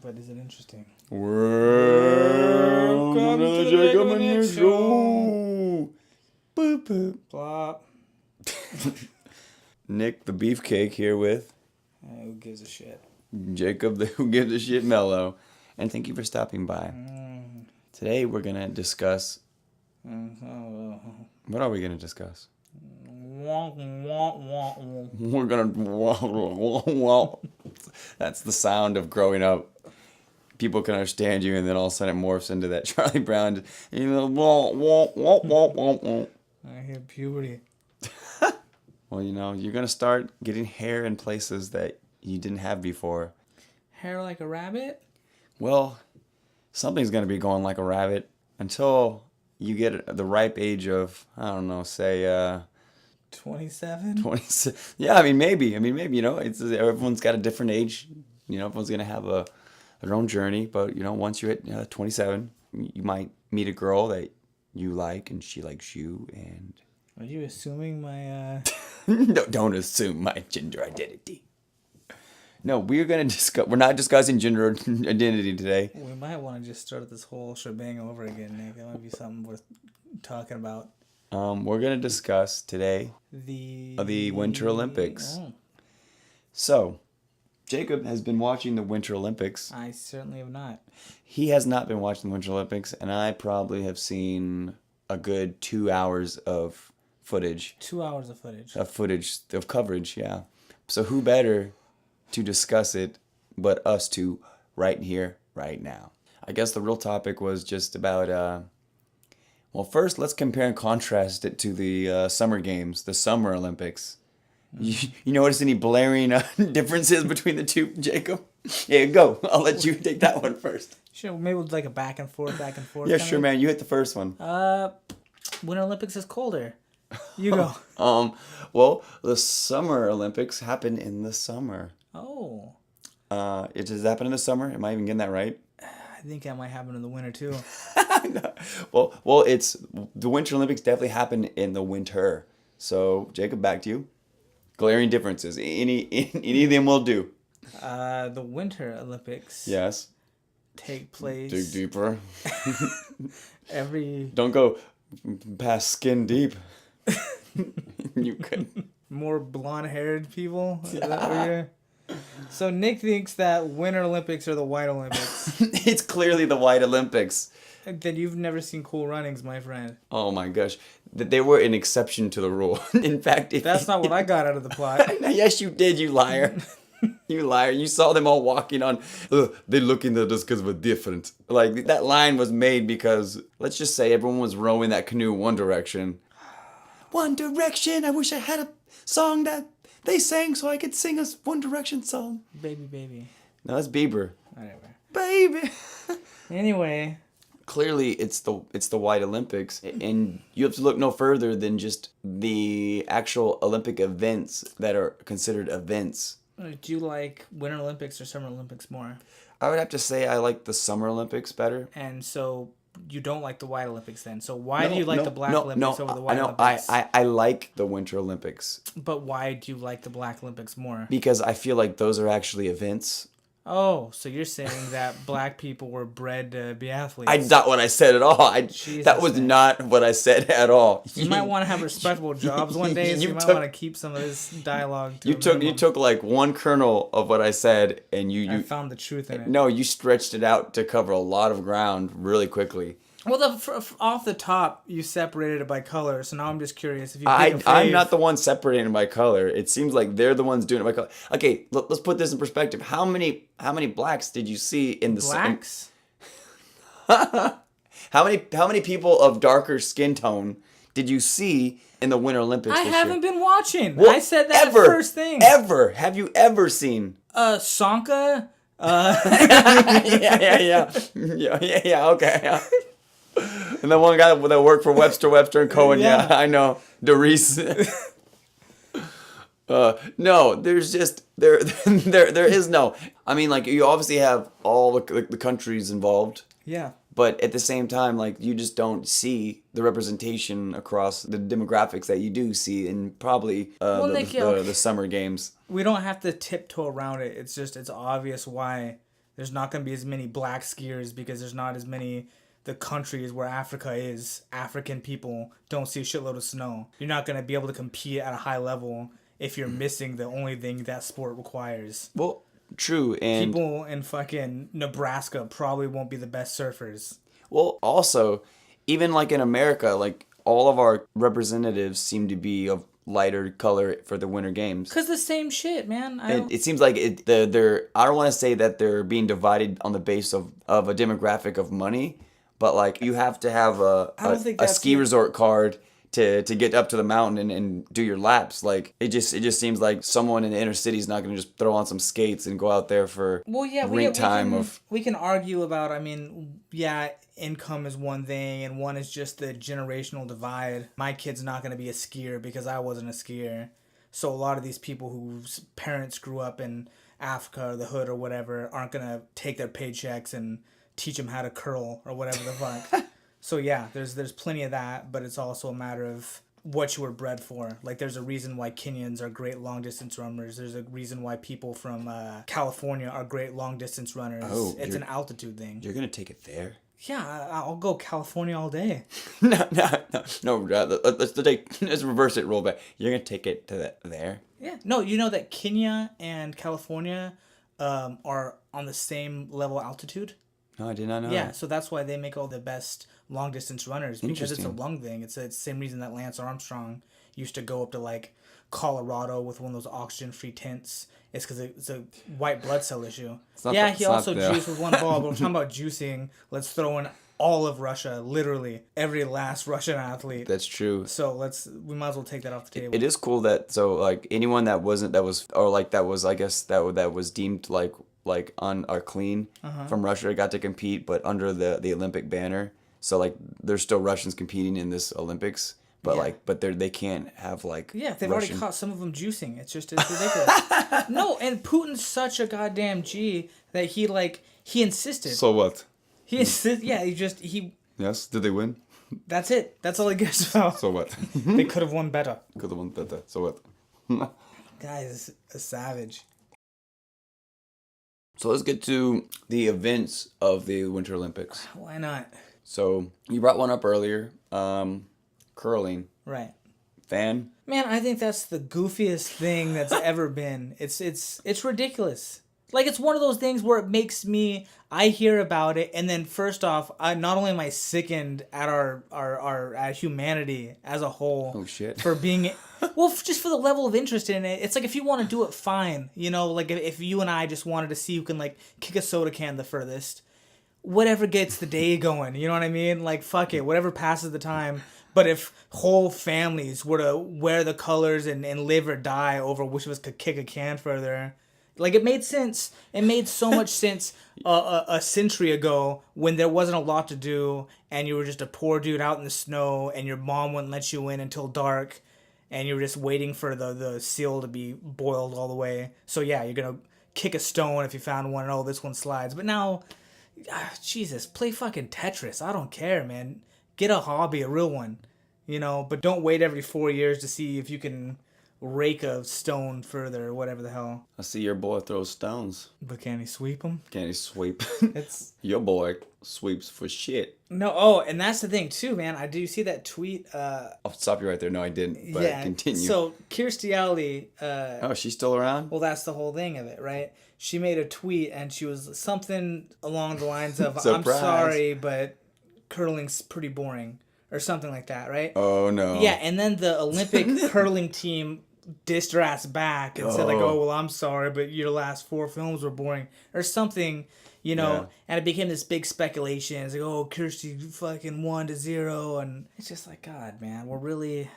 but is it interesting? Welcome to the Jacob and Nick Show. Boop boop. Plop. Nick the Beefcake here with Who gives a shit? Jacob the Who Gives a Shit Mellow. And thank you for stopping by. Today we're going to discuss... What are we going to discuss? We're going to... That's the sound of growing up. People can understand you, and then all of a sudden it morphs into that Charlie Brown. I hear puberty. Well, you're going to start getting hair in places that you didn't have before. Hair like a rabbit? Well, something's going to be going like a rabbit until you get the ripe age of, I don't know, say... 27? 27. Yeah, maybe, it's everyone's got a different age. Everyone's going to have their own journey. But, once you hit 27, you might meet a girl that you like and she likes you. And are you assuming my... No, don't assume my gender identity. No, we're not discussing gender identity today. We might want to just start this whole shebang over again, Nick. That might be something worth talking about. We're going to discuss today the Winter Olympics. Oh. So, Jacob has been watching the Winter Olympics. I certainly have not. He has not been watching the Winter Olympics, and I probably have seen a good 2 hours of footage. 2 hours of footage. Of coverage, yeah. So who better to discuss it but us two right here, right now. I guess the real topic was just about... Well, first, let's compare and contrast it to the Summer Games, the Summer Olympics. You notice any blaring differences between the two, Jacob? Yeah, go. I'll let you take that one first. Sure, maybe we'll like a back and forth. Yeah, sure, man. You hit the first one. Winter Olympics is colder. You go. Well, the Summer Olympics happen in the summer. Oh. It does happen in the summer? Am I even getting that right? I think that might happen in the winter too. No. Well, it's the Winter Olympics definitely happen in the winter. So, Jacob, back to you. Glaring differences. Any of them will do. The Winter Olympics. Yes. Take place. Dig deeper. Don't go past skin deep. You could. More blonde-haired people. Is that what you're... So Nick thinks that Winter Olympics are the White Olympics. It's clearly the White Olympics. Then you've never seen Cool Runnings, my friend. Oh my gosh. They were an exception to the rule. In fact... That's not what I got out of the plot. Yes, you did, you liar. You liar. You saw them all walking on... They're looking at us because we're different. Like, that line was made because... Let's just say everyone was rowing that canoe one direction. One Direction. I wish I had a song that they sang so I could sing a One Direction song. Baby. No, that's Bieber. Whatever. Baby. Anyway... Clearly, it's the White Olympics, and you have to look no further than just the actual Olympic events that are considered events. Do you like Winter Olympics or Summer Olympics more? I would have to say I like the Summer Olympics better. And so you don't like the White Olympics then? So why do you like the Black Olympics over the White Olympics? I like the Winter Olympics. But why do you like the Black Olympics more? Because I feel like those are actually events. Oh, so you're saying that black people were bred to be athletes? That's not what I said at all. That was not what I said at all. You might want to have respectable jobs one day, so you might want to keep some of this dialogue to You took like one kernel of what I said, and you found the truth in it. No, you stretched it out to cover a lot of ground really quickly. Well, off the top, you separated it by color, so now I'm just curious if you pick a fave. I'm not the one separating it by color. It seems like they're the ones doing it by color. Okay, let's put this in perspective. How many blacks did you see in the... Blacks? How many people of darker skin tone did you see in the Winter Olympics this year? I haven't been watching. Well, I said that first thing. Ever. Have you ever seen? Sanka? Yeah, okay, yeah. And the one guy that worked for Webster and Cohen, yeah I know. Derice. No, there's just there is no. I mean, like, you obviously have all the countries involved. Yeah. But at the same time, like, you just don't see the representation across the demographics that you do see in probably the Summer Games. We don't have to tiptoe around it. It's obvious why There's not going to be as many black skiers because there's not as many the countries where Africa is. African people don't see a shitload of snow. You're not going to be able to compete at a high level if you're missing the only thing that sport requires. Well, true, and People in fucking Nebraska probably won't be the best surfers. well, also, even like in America, like all of our representatives seem to be of lighter color for the Winter Games. Cause the same shit, man. It seems like they're. I don't want to say that they're being divided on the base of a demographic of money, but like you have to have a ski resort card to get up to the mountain and do your laps. Like it just seems like someone in the inner city is not going to just throw on some skates and go out there for rink time. We can argue about. I mean, yeah, income is one thing, and one is just the generational divide. My kid's not going to be a skier because I wasn't a skier. So a lot of these people whose parents grew up in Africa or the hood or whatever aren't going to take their paychecks and teach them how to curl or whatever the fuck. So yeah, there's plenty of that, but it's also a matter of what you were bred for. Like there's a reason why Kenyans are great long distance runners. There's a reason why people from California are great long distance runners. Oh, it's an altitude thing. You're gonna take it there? Yeah, I'll go California all day. No. Let's reverse it. Roll back. You're gonna take it to there? Yeah. No, you know that Kenya and California are on the same level altitude. No, I did not know. Yeah, so that's why they make all the best long distance runners because it's a Interesting. lung thing. It's the same reason that Lance Armstrong used to go up to like Colorado with one of those oxygen free tents. It's because it's a white blood cell issue. Yeah, he also juiced with one ball, but we're talking about juicing. Let's throw in all of Russia, literally every last Russian athlete. That's true. So we might as well take that off the table. It is cool that like anyone that was I guess that was deemed like on or clean from Russia got to compete, but under the Olympic banner. So like there's still Russians competing in this Olympics, but they can't have like they've already caught some of them juicing. It's ridiculous. No, and Putin's such a goddamn G that he insisted. So what? He insisted. Yeah, he. Yes. Did they win? That's it. That's all he cares about. So what? They could have won better. Could have won better. So what? Guys, a savage. So let's get to the events of the Winter Olympics. Why not? So you brought one up earlier, curling. Right. Fan? Man, I think that's the goofiest thing that's ever been. It's ridiculous. Like, it's one of those things where it makes me, I hear about it, and then first off, not only am I sickened at our at humanity as a whole. Oh, shit. For being, well, just for the level of interest in it. It's like, if you want to do it, fine. You know, like, if you and I just wanted to see who can, like, kick a soda can the furthest. Whatever gets the day going, you know what I mean? Like, fuck it, whatever passes the time. But if whole families were to wear the colors and live or die over which of us could kick a can further, like, it made sense. It made so much sense a century ago when there wasn't a lot to do and you were just a poor dude out in the snow and your mom wouldn't let you in until dark and you were just waiting for the seal to be boiled all the way. So, yeah, you're going to kick a stone if you found one and, oh, this one slides. But now, Jesus, play fucking Tetris. I don't care, man. Get a hobby, a real one, you know, but don't wait every 4 years to see if you can rake a stone further or whatever the hell. I see your boy throws stones. But can he sweep them? Can he sweep? It's Your boy sweeps for shit. no. Oh, and that's the thing too, man. I do see that tweet. I'll stop you right there. No, I didn't. But continue. So Kirstie Alley. Oh, she's still around? Well, that's the whole thing of it, right? She made a tweet and she was something along the lines of, "I'm Surprise. sorry, but curling's pretty boring," or something like that, right? Oh, no. Yeah, and then the Olympic curling team dissed her ass back and said, like, "Oh, well, I'm sorry, but your last 4 films were boring," or something, you know. Yeah. And it became this big speculation. It's like, "Oh, Kirstie fucking 1-0," and it's just like, God, man, we're really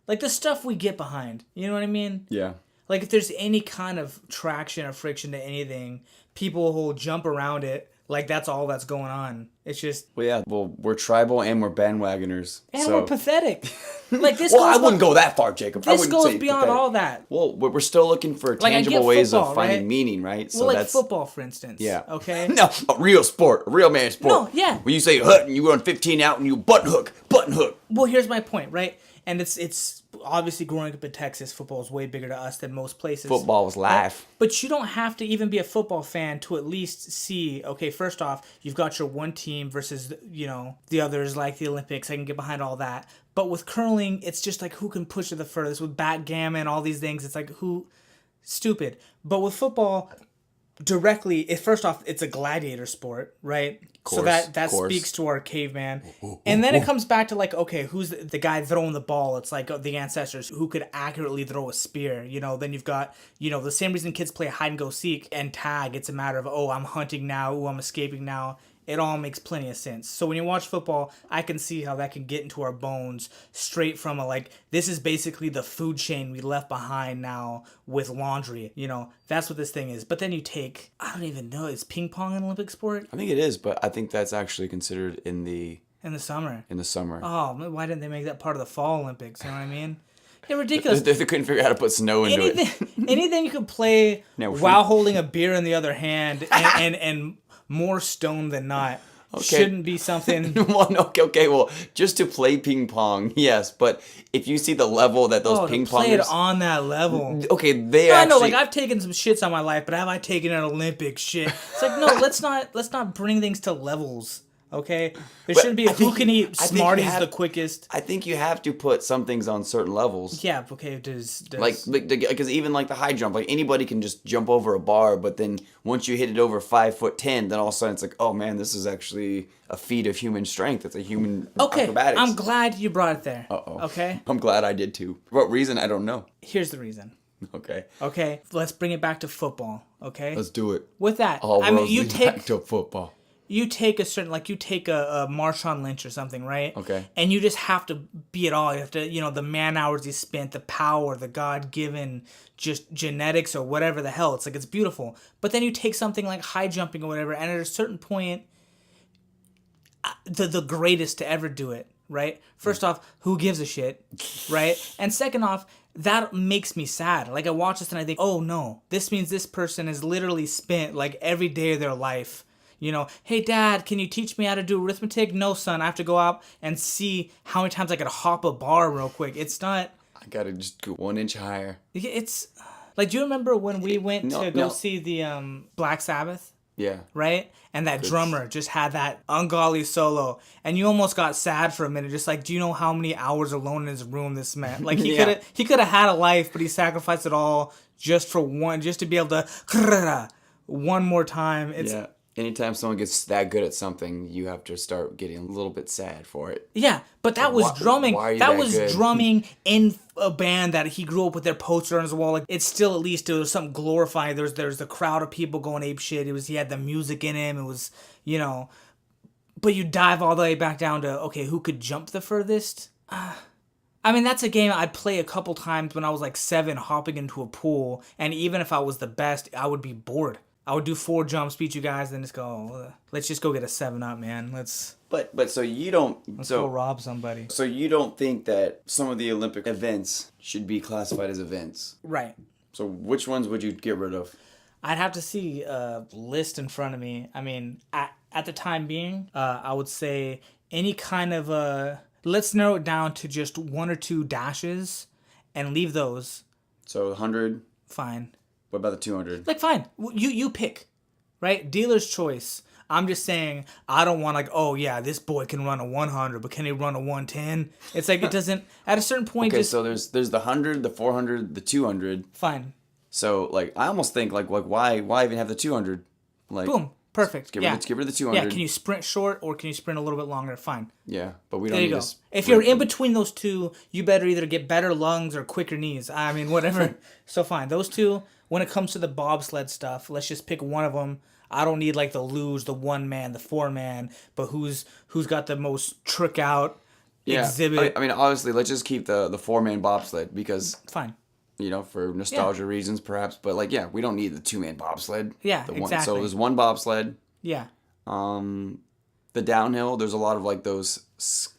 like the stuff we get behind. You know what I mean? Yeah. Like, if there's any kind of traction or friction to anything, people will jump around it like that's all that's going on. It's just Well, yeah. Well, we're tribal and we're bandwagoners. and so. we're pathetic. Like this Well, I goes wouldn't go that far, Jacob. I this wouldn't goes say beyond pathetic. all that. Well, we're still looking for Like, I tangible get ways football, of finding right? meaning, right? So Well, like that's football, for instance. yeah. Okay. No, a real sport, a real man sport. No, yeah. When you say hut and you run 15 out and you button hook. Well, here's my point, right? And it's obviously growing up in Texas, football is way bigger to us than most places. Football was life. But you don't have to even be a football fan to at least see, okay, first off, you've got your one team versus, the others, like the Olympics. I can get behind all that. But with curling, it's just like who can push it the furthest. With backgammon, all these things, it's like who... Stupid. But with football... Directly, first off, it's a gladiator sport, right? So that speaks to our caveman. And then it comes back to like, okay, who's the guy throwing the ball? It's like the ancestors who could accurately throw a spear. Then you've got, the same reason kids play hide and go seek and tag. It's a matter of, oh, I'm hunting now. Oh, I'm escaping now. It all makes plenty of sense. So when you watch football, I can see how that can get into our bones straight from this is basically the food chain we left behind now with laundry. That's what this thing is. But then you take, I don't even know, is ping pong an Olympic sport? I think it is, but I think that's actually considered in the summer. In the summer. Oh, why didn't they make that part of the fall Olympics? You know what I mean? Yeah, ridiculous. They couldn't figure out how to put snow into it. Anything you could play while holding a beer in the other hand and more stoned than not shouldn't be something. Okay. Well, just to play ping pong, yes. But if you see the level that those ping pongers play it pongers, on that level. Okay, they I actually. know, like I've taken some shits on my life, but have I taken an Olympic shit? It's like no, let's not bring things to levels. Okay, there shouldn't be who can eat Smarties the quickest. I think you have to put some things on certain levels. Yeah, okay. Does because even like the high jump, like anybody can just jump over a bar, but then once you hit it over 5'10", then all of a sudden it's like, oh man, this is actually a feat of human strength. It's a human acrobatics. I'm glad you brought it there. Uh-oh. Okay. I'm glad I did too. For what reason? I don't know. Here's the reason. Okay. Let's bring it back to football. Okay. Let's do it. With that, you take back to football. You take a Marshawn Lynch or something, right? Okay. And you just have to be it all. You have to, the man hours he spent, the power, the God-given just genetics or whatever the hell. It's like, it's beautiful. But then you take something like high jumping or whatever, and at a certain point, the greatest to ever do it, right? First off, who gives a shit, right? And second off, that makes me sad. Like, I watch this and I think, oh no, this means this person has literally spent like every day of their life, hey dad, can you teach me how to do arithmetic? No son, I have to go out and see how many times I could hop a bar real quick. It's not. I gotta just go 1 inch higher. It's like, do you remember when we went to go see the Black Sabbath? Yeah. Right? And that drummer just had that ungodly solo. And you almost got sad for a minute. Just like, do you know how many hours alone in his room this meant? Like, he could have had a life, but he sacrificed it all just to be able to one more time. Yeah. Anytime someone gets that good at something, you have to start getting a little bit sad for it. Yeah, but that was drumming. Why are you that that was good? Drumming in a band that he grew up with their poster on his wall. Like, it's still, at least, there was something glorifying. There's the crowd of people going ape shit. He had the music in him. It was, But you dive all the way back down to, okay, who could jump the furthest? That's a game I'd play a couple times when I was like 7, hopping into a pool. And even if I was the best, I would be bored. I would do 4 jumps, beat you guys, then just go, let's just go get a 7-Up, man. But so you don't... Let's go rob somebody. So you don't think that some of the Olympic events should be classified as events? Right. So which ones would you get rid of? I'd have to see a list in front of me. At the time being, I would say any kind of let's narrow it down to just 1 or 2 dashes and leave those. So 100? Fine. What about the 200? Like, fine. You pick, right? Dealer's choice. I'm just saying, I don't want this boy can run a 100, but can he run a 110? It's like, it doesn't, at a certain point. Okay, so there's the 100, the 400, the 200. Fine. So, like, I almost think, like why even have the 200? Like, boom. Perfect. Let's get rid of the 200. Yeah, can you sprint short or can you sprint a little bit longer? Fine. Yeah, but we don't there you need go. to If you're in between those two, you better either get better lungs or quicker knees. Whatever. So fine. Those two, when it comes to the bobsled stuff, let's just pick one of them. I don't need like the luge, the 1-man, the 4-man, but who's got the most trick out exhibit. Obviously, let's just keep the 4-man bobsled because... Fine. For nostalgia reasons perhaps, but we don't need the 2-man bobsled. Yeah, exactly. So there's 1 bobsled. Yeah. The downhill, there's a lot of like those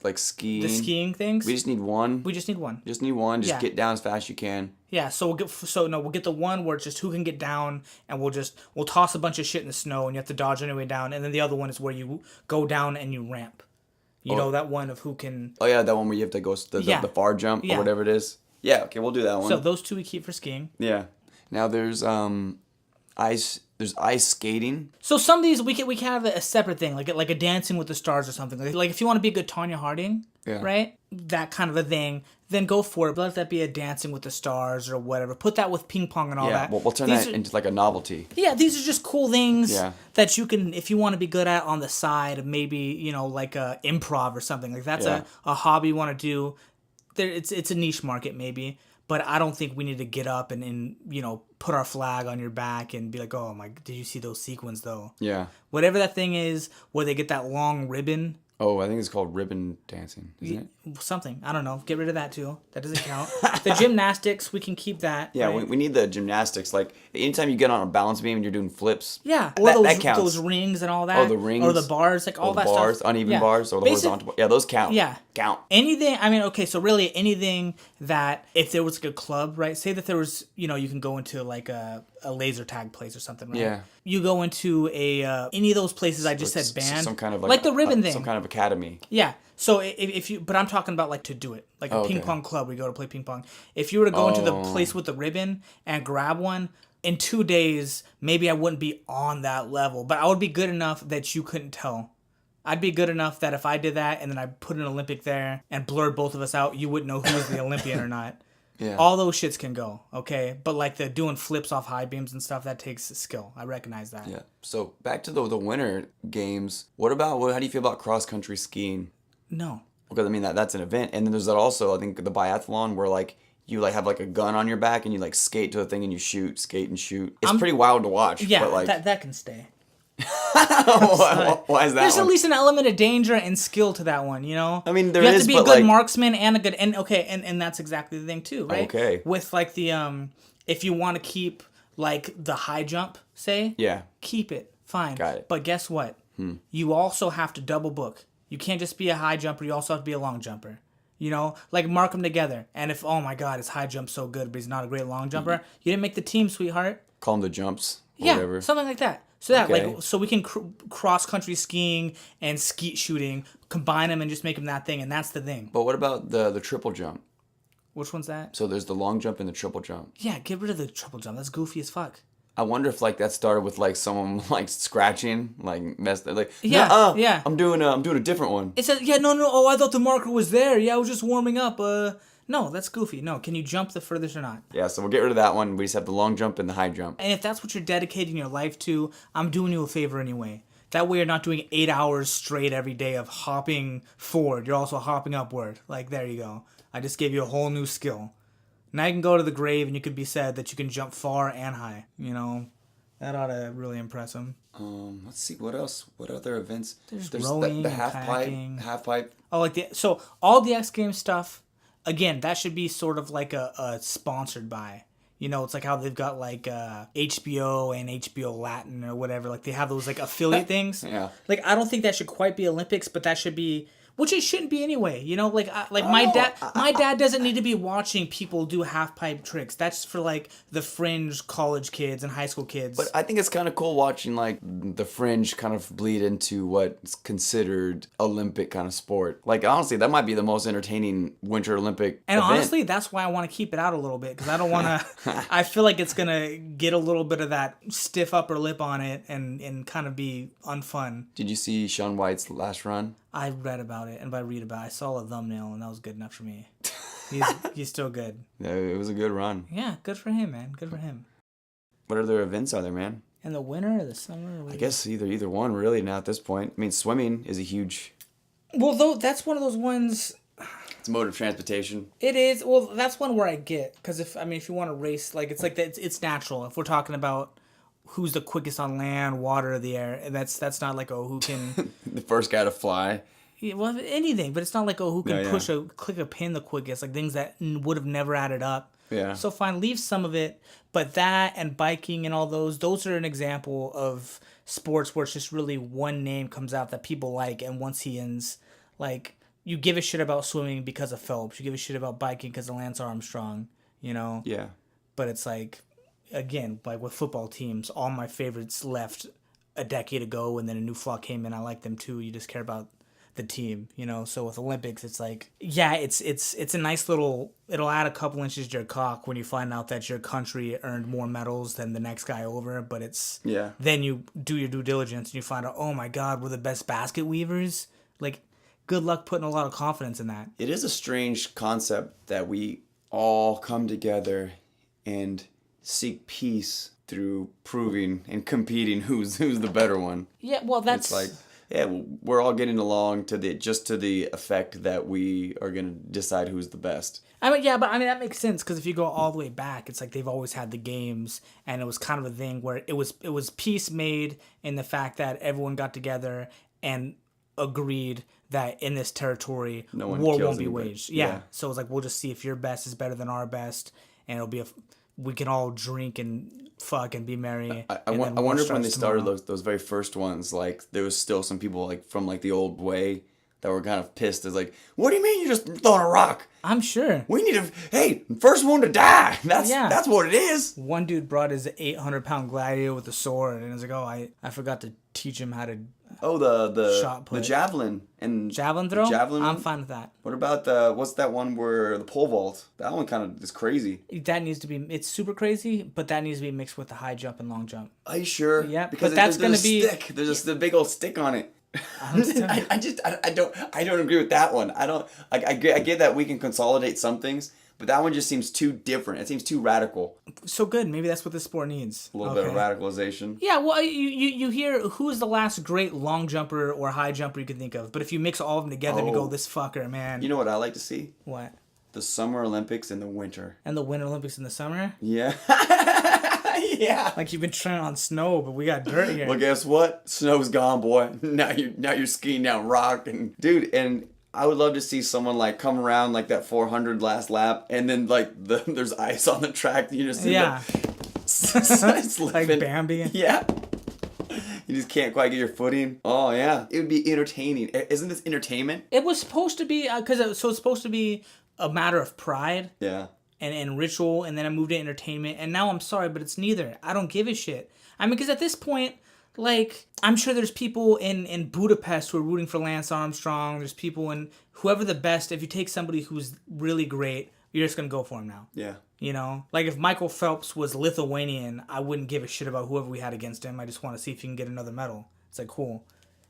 like skiing. The skiing things. We just need one. We just need one. Just need one. Just Yeah. get down as fast as you can. Yeah, so we'll get the one where it's just who can get down, and we'll toss a bunch of shit in the snow, and you have to dodge on your way down, and then the other one is where you go down and you ramp. You know that one of who can. Oh yeah, that one where you have to go the far jump Yeah. or whatever it is. Yeah, okay, we'll do that one. So those two we keep for skiing. Yeah. Now there's ice. There's ice skating. So some of these we can have a separate thing, like a Dancing with the Stars or something. Like if you want to be a good Tonya Harding, right? That kind of a thing. Then go for it. But let that be a Dancing with the Stars or whatever. Put that with ping pong and all that. Yeah, we'll turn that into like a novelty. Yeah, these are just cool things Yeah. that you can, if you want to be good at on the side, maybe, you know, like improv or something. Like that's Yeah. a hobby you want to do. It's a niche market maybe, but I don't think we need to get up and you know, put our flag on your back and be like, oh my, did you see those sequins though? Yeah. Whatever that thing is, where they get that long ribbon. Oh, I think it's called ribbon dancing, isn't it? Something. I don't know. Get rid of that too. That doesn't count. The gymnastics, we can keep that. Yeah, right? we need the gymnastics. Like anytime you get on a balance beam and you're doing flips. Yeah, or that counts. those rings and all that. Oh, the rings. Or the bars, like all the that bars, stuff. uneven Yeah. bars, or the horizontal bars. Yeah, those count. Yeah. Count. Anything, I mean, okay, so really anything that, if there was like a club, right? Say that there was, you know, you can go into like a laser tag place or something, right? Yeah. You go into any of those places I just said band. Some kind of like the ribbon thing. Some kind of academy. Yeah. So if you, but I'm talking about like to do it, like a ping pong club. We go to play ping pong. If you were to go into the place with the ribbon and grab one in 2 days, maybe I wouldn't be on that level, but I would be good enough that you couldn't tell. I'd be good enough that if I did that and then I put an Olympic there and blurred both of us out, you wouldn't know who was the Olympian or not. Yeah. All those shits can go, okay? But like the doing flips off high beams and stuff, that takes skill. I recognize that. Yeah. So back to the winter games. What about how do you feel about cross country skiing? No. Because I mean that's an event, and then there's that also I think the biathlon where like you like have like a gun on your back and you like skate to a thing and you skate and shoot. It's pretty wild to watch. Yeah, but, like, that can stay. why is that? There's one? at least an element of danger and skill to that one, you know? I mean, there you have is, to be but, a good like- marksman and a good and that's exactly the thing too, right? Okay. With like the if you want to keep like the high jump, say, Yeah. keep it. Fine. Got it. But guess what? You also have to double book. You can't just be a high jumper, you also have to be a long jumper. You know, like mark them together. And if, oh my God, his high jump's so good, but he's not a great long jumper, you didn't make the team, sweetheart. Call them the jumps. Or Yeah, whatever. something like that. So that, Okay. like, so we can cross country skiing and skeet shooting, combine them and just make them that thing, and that's the thing. But what about the triple jump? Which one's that? So there's the long jump and the triple jump. Yeah, get rid of the triple jump. That's goofy as fuck. I wonder if like that started with like someone like scratching, like messed like Yeah, "Nuh-uh, yeah. I'm doing a different one. It says, yeah, no, oh, I thought the marker was there. Yeah, I was just warming up. No, that's goofy. No, can you jump the furthest or not? Yeah, so we'll get rid of that one. We just have the long jump and the high jump. And if that's what you're dedicating your life to, I'm doing you a favor anyway. That way you're not doing 8 hours straight every day of hopping forward. You're also hopping upward. Like, there you go. I just gave you a whole new skill. Now you can go to the grave and you could be said that you can jump far and high. You know, that ought to really impress them. Let's see what else. What other events? There's the rowing, half kayaking. pipe. Half pipe. Oh, like so all the X Games stuff, again, that should be sort of like a sponsored by. You know, it's like how they've got like HBO and HBO Latin or whatever. Like they have those like affiliate things. Yeah. Like I don't think that should quite be Olympics, but that should be, which it shouldn't be anyway. You know, like my dad doesn't need to be watching people do half pipe tricks. That's for like the fringe college kids and high school kids. But I think it's kind of cool watching like the fringe kind of bleed into what's considered Olympic kind of sport. Like honestly, that might be the most entertaining Winter Olympic And event. honestly, that's why I want to keep it out a little bit, because I don't want to. I feel like it's gonna get a little bit of that stiff upper lip on it and kind of be unfun. Did you see Shaun White's last run? I read about it, and by read about it, I saw a thumbnail, and that was good enough for me. He's still good. Yeah, it was a good run. Yeah, good for him, man. Good for him. What other events are there, man? In the winter or the summer? I guess either one really now at this point. I mean, swimming is a huge. Well, though that's one of those ones. It's a mode of transportation. It is. Well, that's one where I get, because if you want to race, like it's like that. It's natural. If we're talking about who's the quickest on land, water, or the air, and that's not like, oh, who can. The first guy to fly. Yeah, well, anything, but it's not like, oh, who can Yeah, yeah. click a pin the quickest, like things that would have never added up. Yeah. So fine, leave some of it. But that and biking and all those are an example of sports where it's just really one name comes out that people like, and once he ends, like, you give a shit about swimming because of Phelps, you give a shit about biking because of Lance Armstrong, you know. Yeah. But it's like, again, like with football teams, all my favorites left a decade ago, and then a new flock came in. I like them too. You just care about the team, you know. So with Olympics, it's like, yeah, it's a nice little. It'll add a couple inches to your cock when you find out that your country earned more medals than the next guy over. But it's then you do your due diligence and you find out, oh my God, we're the best basket weavers. Like, good luck putting a lot of confidence in that. It is a strange concept that we all come together and seek peace through proving and competing who's the better one. Yeah, well, that's It's like, yeah, we're all getting along to the effect that we are gonna decide who's the best. I mean, yeah, but I mean that makes sense because if you go all the way back, it's like they've always had the games, and it was kind of a thing where it was peace made in the fact that everyone got together and agreed that in this territory war won't be waged. Yeah. So it's like, we'll just see if your best is better than our best, and it'll be we can all drink and fuck and be merry. I wonder if when they started those very first ones, like there was still some people like from like the old way that were kind of pissed. It's like, what do you mean you just throwing a rock? I'm sure. We need to, hey, first one to die. That's what it is. One dude brought his 800-pound gladiator with a sword, and it's like, oh, I forgot to teach him how to. Oh, the shot put. The javelin and javelin throw. Javelin. I'm fine with that. What about what's that one where the pole vault? That one kind of is crazy. That needs to be. It's super crazy, but that needs to be mixed with the high jump and long jump. Are you sure? Yeah, because but that's there's gonna be. Stick. There's just a big old stick on it. I don't agree with that one. I get that we can consolidate some things, but that one just seems too different. It seems too radical. So good. Maybe that's what the sport needs. A little bit of radicalization. Yeah, well, you hear who's the last great long jumper or high jumper you can think of, but if you mix all of them together, you go, this fucker, man. You know what I like to see? What? The Summer Olympics in the winter. And the Winter Olympics in the summer? Yeah. Yeah. Like you've been training on snow, but we got dirt here. Well, guess what? Snow's gone, boy. Now you're skiing down rock, and dude, and I would love to see someone like come around like that 400 last lap, and then like there's ice on the track. You just see like Bambi. Yeah. You just can't quite get your footing. Oh yeah, it would be entertaining. Isn't this entertainment? It was supposed to be it's supposed to be a matter of pride. Yeah. And ritual, and then I moved to entertainment, and now I'm sorry, but it's neither. I don't give a shit. I mean, because at this point, like, I'm sure there's people in Budapest who are rooting for Lance Armstrong. There's people in whoever the best. If you take somebody who's really great, you're just gonna go for him now. Yeah. You know, like if Michael Phelps was Lithuanian, I wouldn't give a shit about whoever we had against him. I just want to see if he can get another medal. It's like, cool.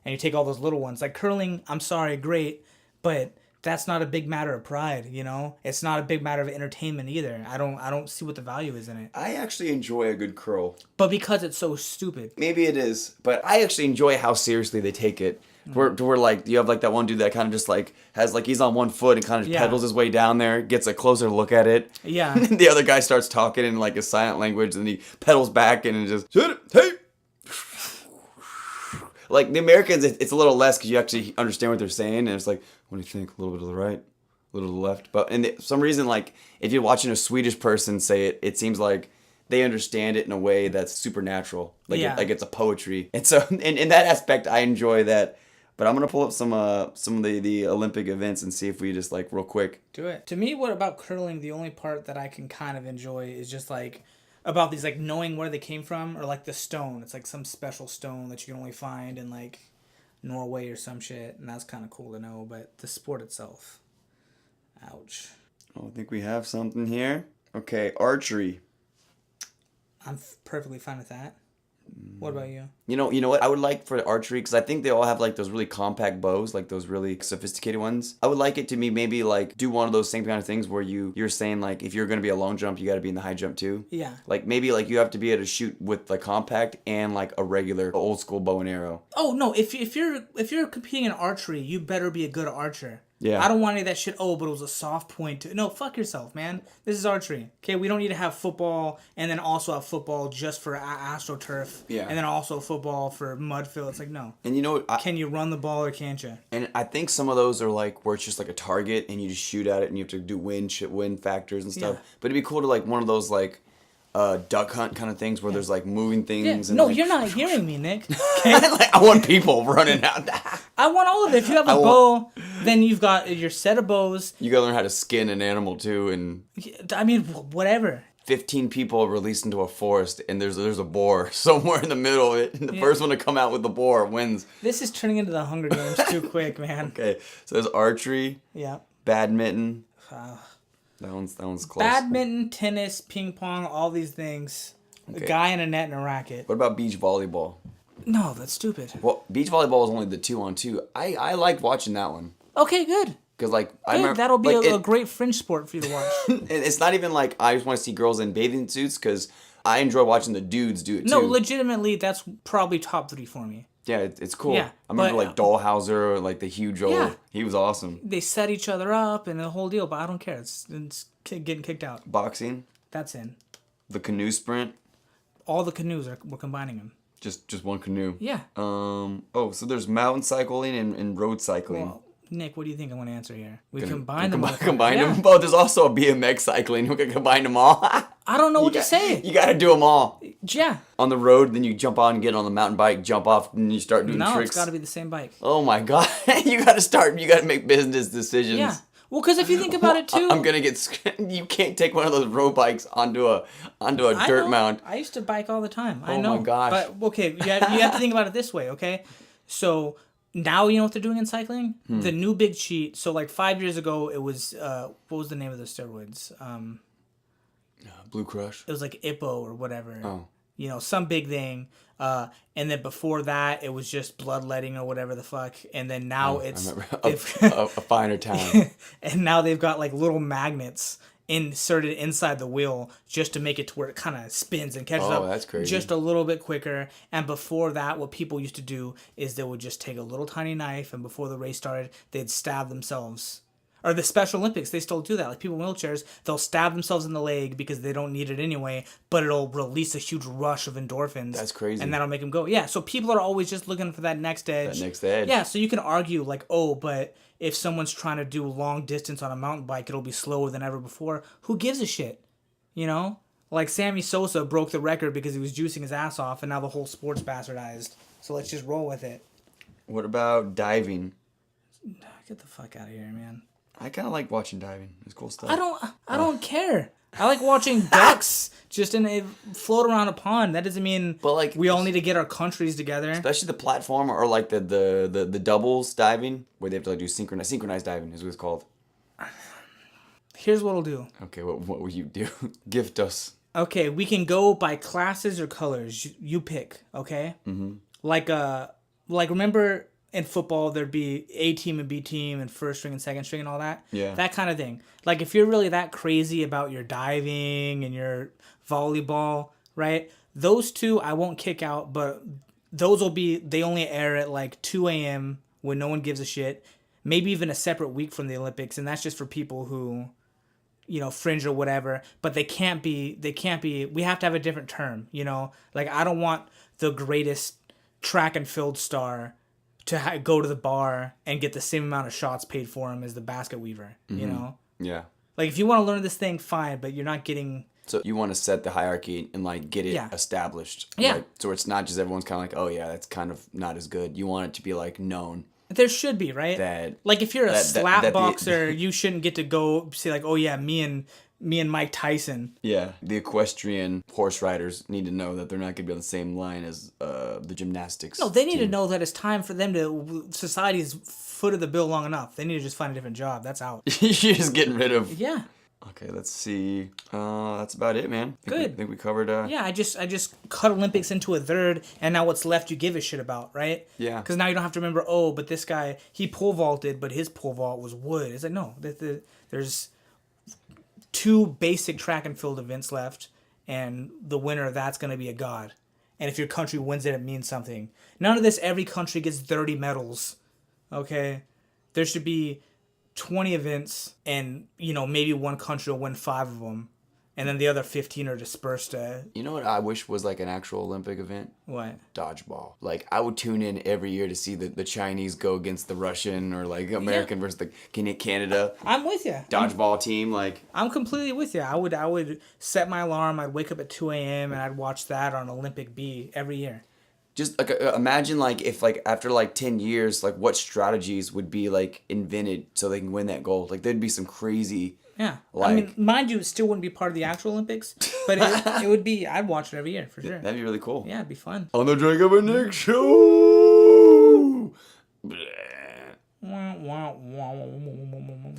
And you take all those little ones, like curling. I'm sorry, great, but that's not a big matter of pride, you know? It's not a big matter of entertainment either. I don't see what the value is in it. I actually enjoy a good curl. But because it's so stupid. Maybe it is, but I actually enjoy how seriously they take it. Where like you have like that one dude that kind of just like has like he's on one foot and kind of pedals his way down there, gets a closer look at it. Yeah. And the other guy starts talking in like a silent language, and he pedals back and just hey. Like the Americans, it's a little less because you actually understand what they're saying, and it's like, what do you think? A little bit to the right, a little to the left. But some reason, like if you're watching a Swedish person say it, it seems like they understand it in a way that's supernatural, like like it's a poetry. And so, in that aspect, I enjoy that. But I'm gonna pull up some of the Olympic events and see if we just like real quick. Do it. To me, what about curling? The only part that I can kind of enjoy is just like about these like knowing where they came from, or like the stone. It's like some special stone that you can only find in like Norway or some shit, and that's kind of cool to know. But the sport itself, ouch. Oh, I think we have something here. Okay, archery. I'm perfectly fine with that. What about you? You know what I would like for archery, because I think they all have like those really compact bows, like those really sophisticated ones. I would like it to be maybe like do one of those same kind of things where you're saying like if you're gonna be a long jump, you got to be in the high jump too. Yeah. Like maybe like you have to be able to shoot with like compact and like a regular old school bow and arrow. Oh no! If you're competing in archery, you better be a good archer. Yeah. I don't want any of that shit. Oh, but it was a soft point. No, fuck yourself, man. This is archery. Okay, we don't need to have football and then also have football just for AstroTurf. Yeah. And then also football for Mudfield. It's like, no. And you know, Can you run the ball or can't you? and I think some of those are like where it's just like a target and you just shoot at it and you have to do win factors and stuff. Yeah. But it'd be cool to like one of those like duck hunt kind of things where there's like moving Yeah. things. And No, like, you're not hearing me, Nick. Okay? like, I want people running out. I want all of it. If you have a bow, then you've got your set of bows. You gotta learn how to skin an animal too, and I mean, whatever. 15 people are released into a forest, and there's a boar somewhere in the middle of it, and the first one to come out with the boar wins. This is turning into the Hunger Games too quick, man. Okay, so there's archery, Yeah. badminton. That one's close. Badminton, tennis, ping pong, all these things. Okay. A guy in a net and a racket. What about beach volleyball? No, that's stupid. Well, beach volleyball is only the 2-on-2. I liked watching that one. Okay, good. Because, like, I Good. remember... That'll be like, a great fringe sport for you to watch. it's not even like I just want to see girls in bathing suits, because I enjoy watching the dudes do it, No, too. legitimately, that's probably top 3 for me. Yeah, it's cool. Yeah, I remember, but- like, Dahlhauser, like, the huge old... Yeah. He was awesome. They set each other up and the whole deal, but I don't care. It's getting kicked out. Boxing, That's in. the canoe sprint, All the canoes we're combining them. just one canoe. Yeah. So there's mountain cycling and road cycling. Well, Nick, what do you think I want to answer here? We Gonna- combine them. Combine Yeah. them. Oh, there's also a BMX cycling. We can combine them all. I don't know what to say. You gotta do them all. Yeah. On the road, then you jump on, get on the mountain bike, jump off, and you start doing No, tricks. it's got to be the same bike. Oh my god! You gotta make business decisions. Yeah. Well, because if you think about it too, I'm gonna get. You can't take one of those road bikes onto a I dirt know. mound. I used to bike all the time. I Oh know. my gosh. But okay, you have to think about it this way, okay? So now you know what they're doing in cycling? The new big cheat. So like 5 years ago, it was what was the name of the steroids? Blue Crush. It was like Ippo or whatever. Oh. You know, some big thing. And then before that, it was just bloodletting or whatever the fuck. And then now it's I remember they've- a finer town. and now they've got like little magnets inserted inside the wheel just to make it to where it kind of spins and catches up that's crazy. just a little bit quicker. And before that, what people used to do is they would just take a little tiny knife, and before the race started, they'd stab themselves. Or the Special Olympics, they still do that. Like people in wheelchairs, they'll stab themselves in the leg because they don't need it anyway, but it'll release a huge rush of endorphins. That's crazy. And that'll make them go. Yeah, so people are always just looking for that next edge. That next edge. Yeah, so you can argue like, oh, but if someone's trying to do long distance on a mountain bike, it'll be slower than ever before. Who gives a shit? You know? Like Sammy Sosa broke the record because he was juicing his ass off, and now the whole sport's bastardized. So let's just roll with it. What about diving? Get the fuck out of here, man. I kind of like watching diving. It's cool stuff. I don't care. I like watching ducks just float around a pond. That doesn't mean But, like, we all need to get our countries together. Especially the platform or like the doubles diving where they have to like do synchronized diving is what it's called. Here's what we'll do. Okay, what will you do? Gift us. Okay, we can go by classes or colors. You pick, okay? Mm-hmm. Like remember in football there'd be A team and B team and first string and second string and all that? Yeah. That kind of thing. Like if you're really that crazy about your diving and your volleyball, right? Those two I won't kick out, but they only air at like 2 a.m. when no one gives a shit. Maybe even a separate week from the Olympics, and that's just for people who fringe or whatever, but they can't be, we have to have a different term, like I don't want the greatest track and field star to go to the bar and get the same amount of shots paid for him as the basket weaver, Yeah. like if you want to learn this thing, fine, but you're not getting. So you want to set the hierarchy and like get it established. Yeah. Like, so it's not just everyone's kind of like, oh yeah, that's kind of not as good. You want it to be like known. There should be, right? That like if you're a slap that the- boxer, you shouldn't get to go say like, oh yeah, me and Mike Tyson. Yeah, the equestrian horse riders need to know that they're not going to be on the same line as the gymnastics. No, they need to know that it's time for them to. Society's footed the bill long enough. They need to just find a different job. That's out. You're just getting rid of. Yeah. Okay, let's see. That's about it, man. I think we covered. Yeah, I just cut Olympics into a third, and now what's left you give a shit about, right? Yeah. Because now you don't have to remember, oh, but this guy, he pole vaulted, but his pole vault was wood. It's like, no, there's 2 basic track and field events left, and the winner of that's going to be a god. And if your country wins it, it means something. None of this, every country gets 30 medals, okay? There should be 20 events, and maybe one country will win 5 of them, and then the other 15 are dispersed. You know what I wish was like an actual Olympic event? What? Dodgeball. Like, I would tune in every year to see the Chinese go against the Russian, or like American versus the Canada I'm with you. dodgeball team. Like, I'm completely with you. I would set my alarm. I'd wake up at 2 a.m. and I'd watch that on Olympic B every year. just like imagine like if like after like 10 years, like what strategies would be like invented so they can win that gold. Like, there'd be some crazy. Yeah. Like, I mean, mind you, it still wouldn't be part of the actual Olympics, but it would be. I'd watch it every year for sure. that'd be really cool. Yeah, it'd be fun. On the Drink of a Nick show. Wah, wah, wah, wah, wah, wah, wah, wah.